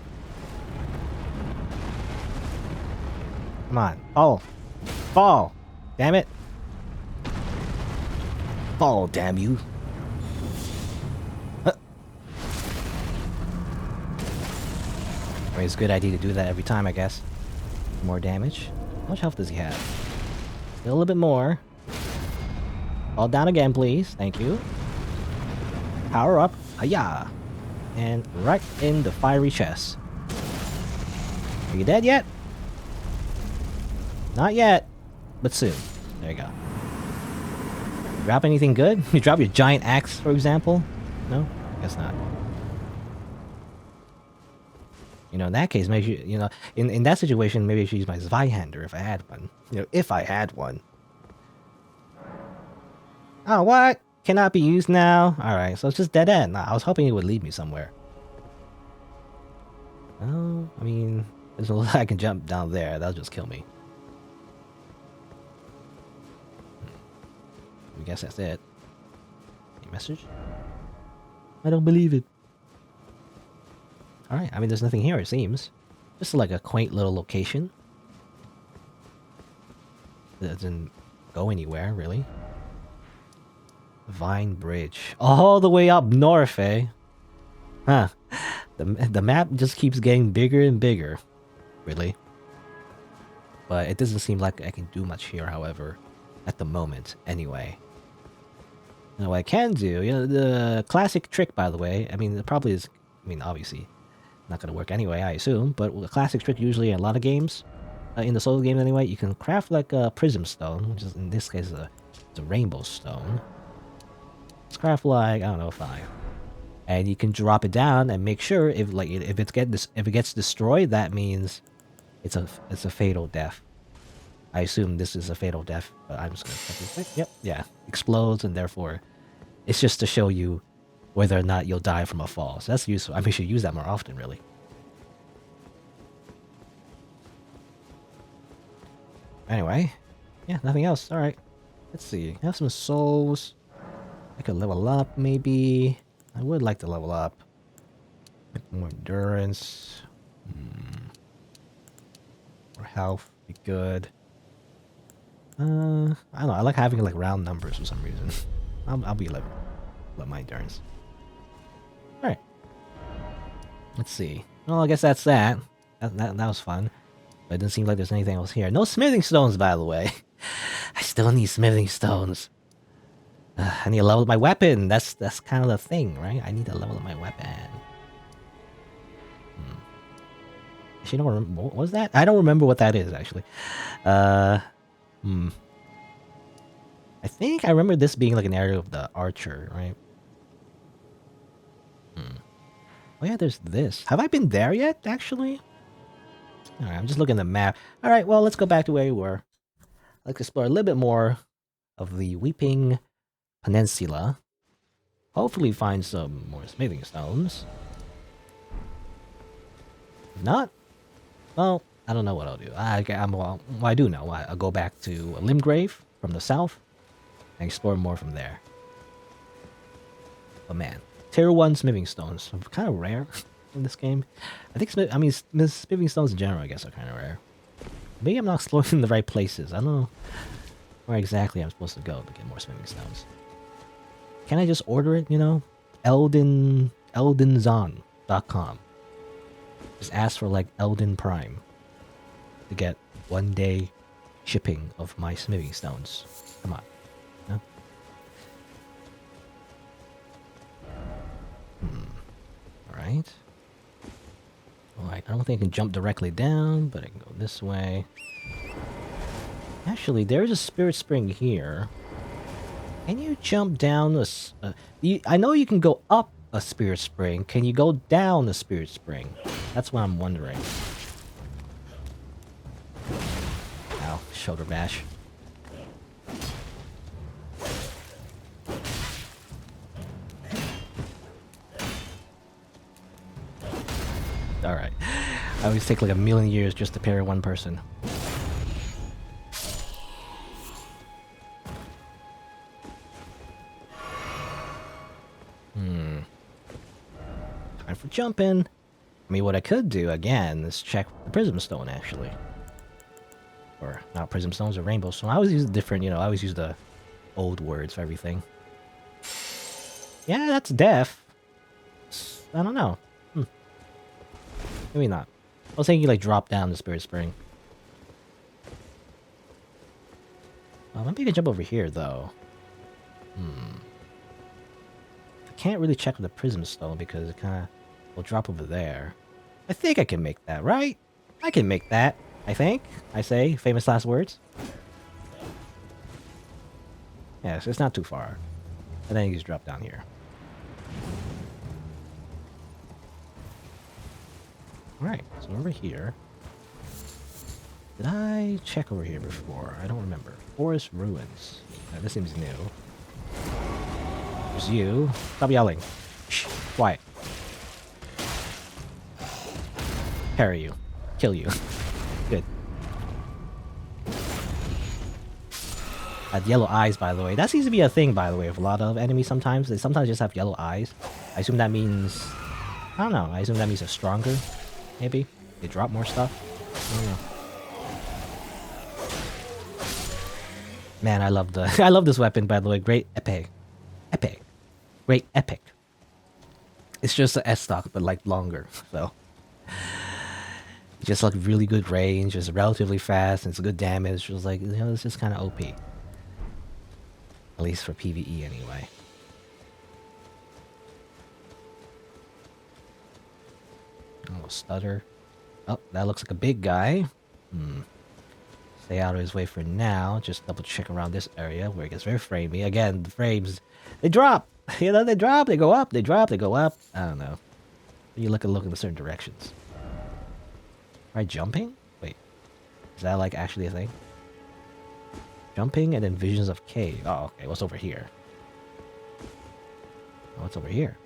Come on. Fall. Fall. Damn it. Fall, damn you. Huh. I mean, it's a good idea to do that every time, I guess. More damage. How much health does he have? A little bit more. Fall down again, please. Thank you. Power up. Hiya! And right in the fiery chest. Are you dead yet? Not yet, but soon. There you go. You drop anything good? You drop your giant axe, for example? No? I guess not. You know, in that case, maybe, you know, in that situation, maybe I should use my Zweihander if I had one. You know, if I had one. Oh, what? Cannot be used now? Alright, so it's just dead end. I was hoping it would lead me somewhere. Oh, I mean, there's a lot I can jump down there. That'll just kill me. I guess that's it. Any message? I don't believe it. Alright, I mean, there's nothing here, it seems. Just like a quaint little location. It doesn't go anywhere, really. Vine Bridge. All the way up north, eh? Huh. The map just keeps getting bigger and bigger. Really. But it doesn't seem like I can do much here, however. At the moment, anyway. Now, what I can do, you know, the classic trick, by the way, I mean, it probably is, I mean, obviously, not going to work anyway, I assume, but the classic trick usually in a lot of games, in the solo games anyway, you can craft like a prism stone, which is in this case it's a rainbow stone. Let's craft like, I don't know, 5. And you can drop it down and make sure if it gets destroyed, that means it's a fatal death. I assume this is a fatal death, but I'm just gonna check this quick. Yep, yeah, explodes, and therefore, it's just to show you whether or not you'll die from a fall. So that's useful. I mean, you should use that more often, really. Anyway, yeah, nothing else. All right, let's see. I have some souls. I could level up, maybe. I would like to level up. More endurance. More health. Be good. I don't know. I like having like round numbers for some reason. I'll be level up my endurance. All right. Let's see. Well, I guess that's that. That was fun. But it doesn't seem like there's anything else here. No smithing stones, by the way. I still need smithing stones. I need to level up my weapon. That's kind of the thing, right? I need to level up my weapon. Actually, don't remember. What was that? I don't remember what that is, actually. I think I remember this being like an area of the archer, right? Oh yeah, there's this. Have I been there yet, actually? Alright, I'm just looking at the map. Alright, well, let's go back to where we were. Let's explore a little bit more of the Weeping Peninsula. Hopefully find some more smithing stones. If not, well, I don't know what I'll do. I do know. I'll go back to Limgrave from the south and explore more from there. But man, Tier 1 smithing stones are kind of rare in this game. I think smithing stones in general, I guess, are kind of rare. Maybe I'm not exploring the right places. I don't know where exactly I'm supposed to go to get more smithing stones. Can I just order it, you know? Eldenzon.com. Just ask for like Elden Prime to get 1 day shipping of my smithing stones. Come on. No? Alright. Alright, I don't think I can jump directly down, but I can go this way. Actually, there's a spirit spring here. Can you jump down I know you can go up a spirit spring. Can you go down the spirit spring? That's what I'm wondering. Ow, shoulder bash. Alright. I always take like a million years just to parry one person. Time for jumping. I mean, what I could do, again, is check the Prism Stone, actually. Or, not Prism Stones, or Rainbow Stone. I always use different, I always use the old words for everything. Yeah, that's death. I don't know. Maybe not. I was thinking, like, drop down the Spirit Spring. Maybe I can jump over here, though. I can't really check with the Prism Stone because it kind of will drop over there. I think I can make that, right? I can make that, I think. I say, famous last words. Yes, it's not too far. And then you just drop down here. Alright, so over here. Did I check over here before? I don't remember. Forest Ruins. This seems new. There's you. Stop yelling. Shh. Quiet. Parry you. Kill you. Good. Yellow eyes, by the way. That seems to be a thing, by the way, of a lot of enemies sometimes. They sometimes just have yellow eyes. I assume that means... I don't know. I assume that means they're stronger. Maybe. They drop more stuff. I don't know. Man, I love the... I love this weapon, by the way. Great Epic. Epic. Great Epic. It's just an S-stock, but like longer, so... Just like really good range, it's relatively fast, and it's good damage. It's like, it's just kind of OP. At least for PvE anyway. Oh, stutter. Oh, that looks like a big guy. Stay out of his way for now. Just double check around this area where it gets very framey. Again, the frames, they drop. They drop, they go up, they drop, they go up. I don't know. You look in certain directions. Try jumping? Wait. Is that like actually a thing? Jumping and then visions of cave. Oh, okay. What's over here? Oh, what's over here?